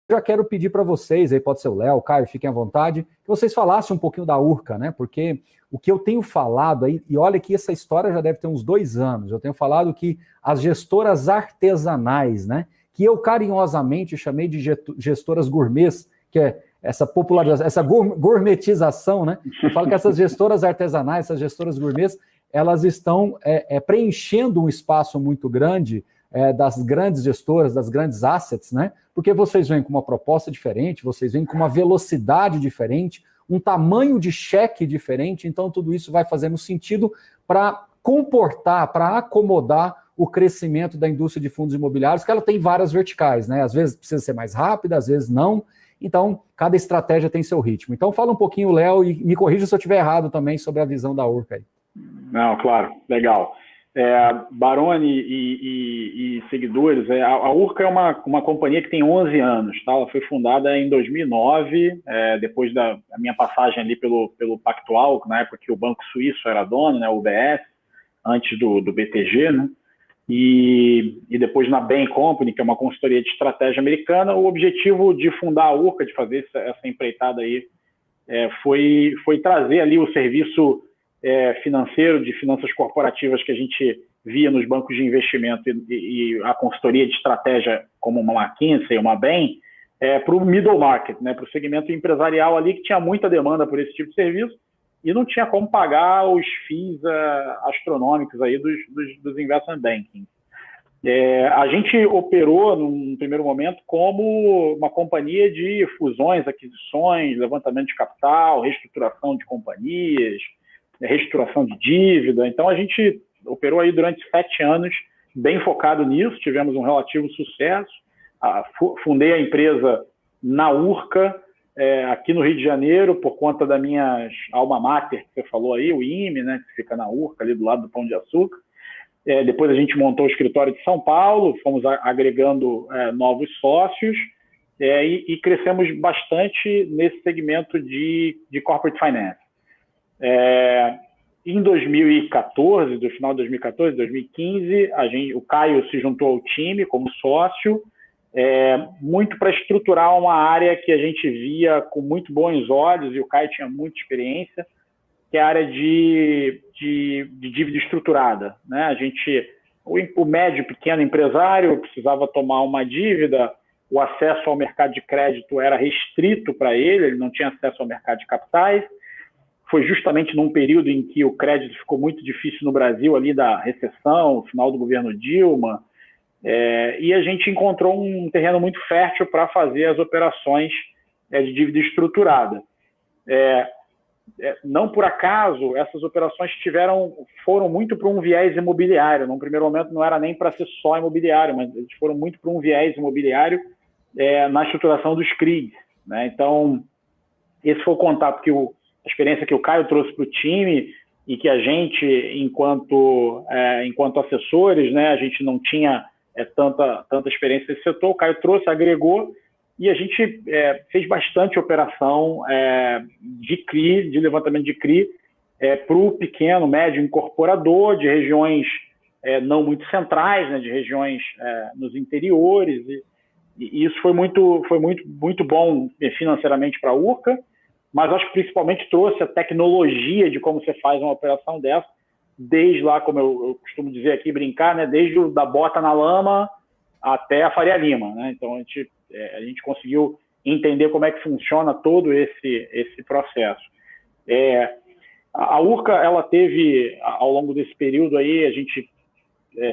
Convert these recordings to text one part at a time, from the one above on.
já quero pedir para vocês, aí pode ser o Léo, o Caio, fiquem à vontade, que vocês falassem um pouquinho da Urca, né? Porque o que eu tenho falado aí, e olha que essa história já deve ter uns 2 anos, eu tenho falado que as gestoras artesanais, né? Que eu carinhosamente chamei de gestoras gourmets, que é essa popularização, essa gourmetização, né? Eu falo que essas gestoras artesanais, essas gestoras gourmets, elas estão preenchendo um espaço muito grande das grandes gestoras, das grandes assets, né? Porque vocês vêm com uma proposta diferente, vocês vêm com uma velocidade diferente, um tamanho de cheque diferente, então tudo isso vai fazendo sentido para comportar, para acomodar o crescimento da indústria de fundos imobiliários, que ela tem várias verticais, né? Às vezes precisa ser mais rápida, às vezes não. Então, cada estratégia tem seu ritmo. Então, fala um pouquinho, Léo, e me corrija se eu estiver errado também sobre a visão da Urca aí. Não, claro, legal. Baroni e seguidores, a Urca é uma companhia que tem 11 anos, tá? Ela foi fundada em 2009, depois da minha passagem ali pelo Pactual, na época que o Banco Suíço era dono, né, o UBS, antes do BTG, né? E depois na Bain Company, que é uma consultoria de estratégia americana. O objetivo de fundar a Urca, de fazer essa empreitada aí, foi trazer ali o serviço financeiro, de finanças corporativas que a gente via nos bancos de investimento e a consultoria de estratégia como uma McKinsey, uma Bain, para o middle market, né, para o segmento empresarial ali, que tinha muita demanda por esse tipo de serviço e não tinha como pagar os FIIs astronômicos aí dos investment banking. A gente operou, num primeiro momento, como uma companhia de fusões, aquisições, levantamento de capital, reestruturação de companhias, reestruturação de dívida. Então, a gente operou aí durante 7 anos, bem focado nisso, tivemos um relativo sucesso. Fundei a empresa na Urca, aqui no Rio de Janeiro, por conta da minha alma mater, que você falou aí, o IME, né, que fica na Urca, ali do lado do Pão de Açúcar. Depois a gente montou o escritório de São Paulo, fomos agregando novos sócios e crescemos bastante nesse segmento de corporate finance. Em 2014, do final de 2014, 2015, o Caio se juntou ao time como sócio, muito para estruturar uma área que a gente via com muito bons olhos, e o Caio tinha muita experiência, que é a área de dívida estruturada, né? O médio e pequeno empresário precisava tomar uma dívida, o acesso ao mercado de crédito era restrito para ele não tinha acesso ao mercado de capitais. Foi justamente num período em que o crédito ficou muito difícil no Brasil, ali da recessão, final do governo Dilma, e a gente encontrou um terreno muito fértil para fazer as operações de dívida estruturada. Não por acaso, essas operações foram muito para um viés imobiliário. Num primeiro momento não era nem para ser só imobiliário, mas eles foram muito para um viés imobiliário na estruturação dos CRIs, né? Então, esse foi o contato a experiência que o Caio trouxe para o time e que a gente, enquanto assessores, né, a gente não tinha tanta experiência nesse setor. O Caio trouxe, agregou, e a gente fez bastante operação de CRI, de levantamento de CRI, para o pequeno, médio incorporador, de regiões não muito centrais, né, de regiões nos interiores, e isso foi muito bom financeiramente para a Urca, mas acho que principalmente trouxe a tecnologia de como você faz uma operação dessa, desde lá, como eu costumo dizer aqui, brincar, né, desde da bota na lama até a Faria Lima, né? Então a gente conseguiu entender como é que funciona todo esse processo. A Urca, ela teve, ao longo desse período aí, a gente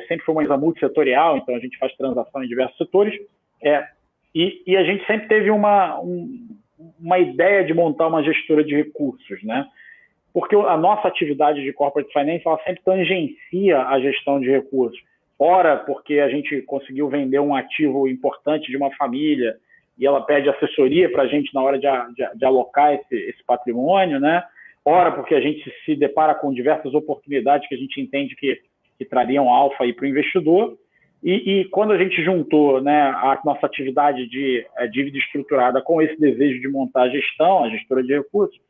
sempre foi uma empresa multissetorial, então a gente faz transação em diversos setores, e a gente sempre teve uma ideia de montar uma gestora de recursos, né? Porque a nossa atividade de corporate finance, ela sempre tangencia a gestão de recursos. Ora, porque a gente conseguiu vender um ativo importante de uma família e ela pede assessoria para a gente na hora de alocar esse patrimônio, né? Ora, porque a gente se depara com diversas oportunidades que a gente entende que trariam alfa para o investidor. E quando a gente juntou, né, a nossa atividade de dívida estruturada com esse desejo de montar a gestão, a gestora de recursos,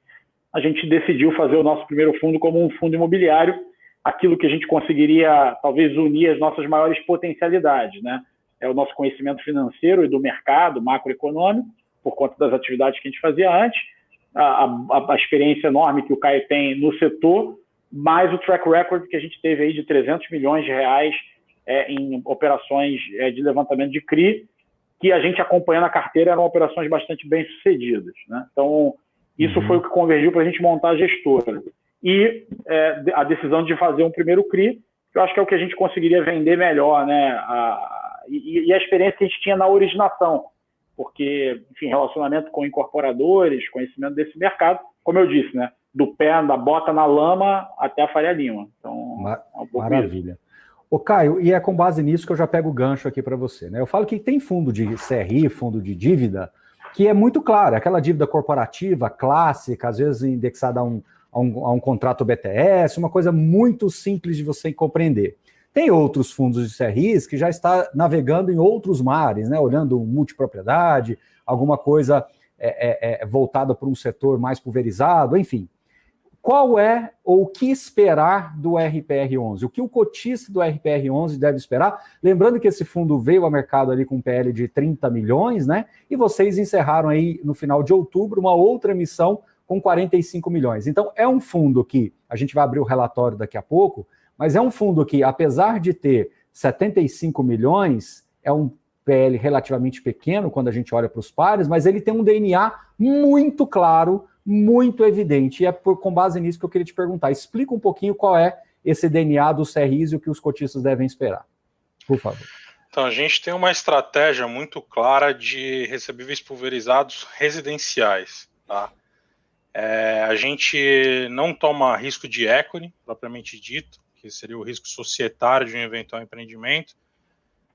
a gente decidiu fazer o nosso primeiro fundo como um fundo imobiliário, aquilo que a gente conseguiria, talvez, unir as nossas maiores potencialidades, né? o nosso conhecimento financeiro e do mercado macroeconômico, por conta das atividades que a gente fazia antes, a experiência enorme que o Caio tem no setor, mais o track record que a gente teve aí de 300 milhões de reais em operações de levantamento de CRI, que a gente acompanhando a carteira eram operações bastante bem sucedidas, né? Então, isso foi o que convergiu para a gente montar a gestora. E a decisão de fazer um primeiro CRI, que eu acho que é o que a gente conseguiria vender melhor, né? E a experiência que a gente tinha na originação, porque, enfim, relacionamento com incorporadores, conhecimento desse mercado, como eu disse, né? Do pé, da bota na lama até a Faria Lima. Então, é um pouco maravilha. isso. Ô, Caio, e é com base nisso que eu já pego o gancho aqui para você, né? Eu falo que tem fundo de CRI, fundo de dívida, que é muito claro, aquela dívida corporativa, clássica, às vezes indexada a um contrato BTS, uma coisa muito simples de você compreender. Tem outros fundos de CRIs que já está navegando em outros mares, né? Olhando multipropriedade, alguma coisa voltada para um setor mais pulverizado, enfim. Qual é ou o que esperar do RPR11? O que o cotista do RPR11 deve esperar? Lembrando que esse fundo veio ao mercado ali com um PL de 30 milhões, né? E vocês encerraram aí no final de outubro uma outra emissão com 45 milhões. Então, é um fundo que, a gente vai abrir o relatório daqui a pouco, mas é um fundo que, apesar de ter 75 milhões, é um PL relativamente pequeno quando a gente olha para os pares, mas ele tem um DNA muito claro, muito evidente, e é com base nisso que eu queria te perguntar. Explica um pouquinho qual é esse DNA dos CRIs e o que os cotistas devem esperar, por favor. Então, a gente tem uma estratégia muito clara de recebíveis pulverizados residenciais, tá? A gente não toma risco de equity, propriamente dito, que seria o risco societário de um eventual empreendimento.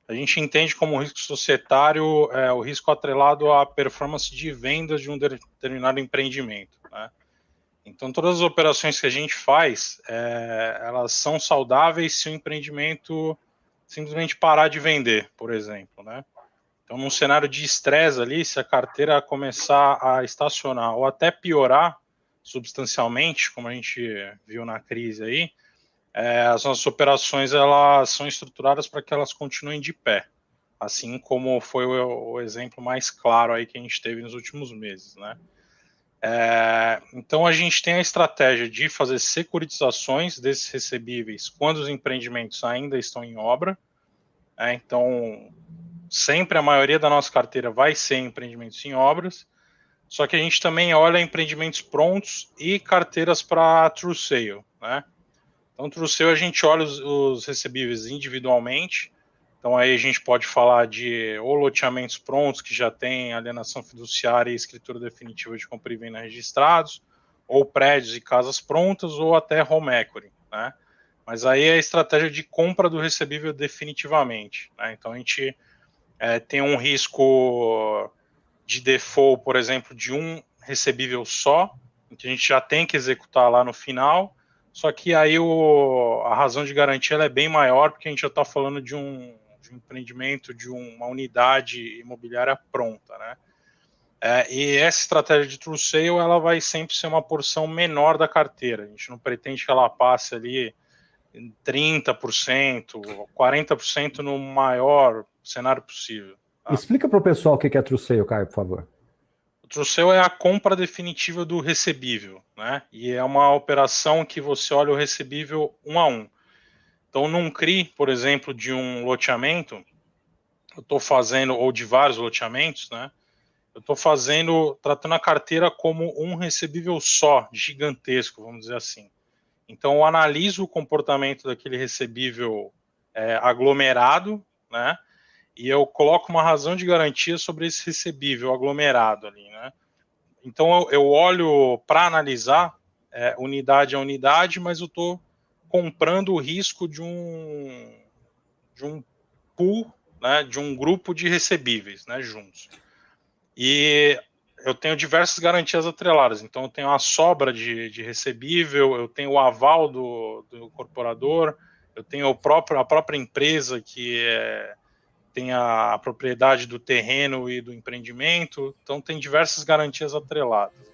A gente entende como risco societário o risco atrelado à performance de vendas de um determinado empreendimento, né? Então, todas as operações que a gente faz, elas são saudáveis se o empreendimento simplesmente parar de vender, por exemplo, né? Então, num cenário de estresse ali, se a carteira começar a estacionar ou até piorar substancialmente, como a gente viu na crise aí, as nossas operações elas são estruturadas para que elas continuem de pé, assim como foi o exemplo mais claro aí que a gente teve nos últimos meses, né? Então a gente tem a estratégia de fazer securitizações desses recebíveis quando os empreendimentos ainda estão em obra, né? Então sempre a maioria da nossa carteira vai ser empreendimentos em obras, só que a gente também olha empreendimentos prontos e carteiras para true sale, né? Então, true sale a gente olha os recebíveis individualmente. Então, aí a gente pode falar de ou loteamentos prontos que já têm alienação fiduciária e escritura definitiva de compra e venda registrados, ou prédios e casas prontas, ou até home equity, né? Mas aí é a estratégia de compra do recebível definitivamente, né? Então, a gente tem um risco de default, por exemplo, de um recebível só, que a gente já tem que executar lá no final. Só que aí a razão de garantia ela é bem maior, porque a gente já está falando de um empreendimento, de uma unidade imobiliária pronta, né? E essa estratégia de true sale, ela vai sempre ser uma porção menor da carteira. A gente não pretende que ela passe ali em 30%, 40% no maior cenário possível. Tá? Explica para o pessoal o que é true sale, Caio, por favor. True sale é a compra definitiva do recebível, né? E é uma operação que você olha o recebível um a um. Então, num CRI, por exemplo, de um loteamento, eu estou fazendo, ou de vários loteamentos, né? Eu estou tratando a carteira como um recebível só, gigantesco, vamos dizer assim. Então, eu analiso o comportamento daquele recebível aglomerado, né? E eu coloco uma razão de garantia sobre esse recebível aglomerado ali, né? Então, eu olho para analisar unidade a unidade, mas eu estou comprando o risco de um pool, né, de um grupo de recebíveis, né, juntos. E eu tenho diversas garantias atreladas. Então, eu tenho a sobra de recebível, eu tenho o aval do incorporador, eu tenho a própria empresa que tem a propriedade do terreno e do empreendimento, então tem diversas garantias atreladas.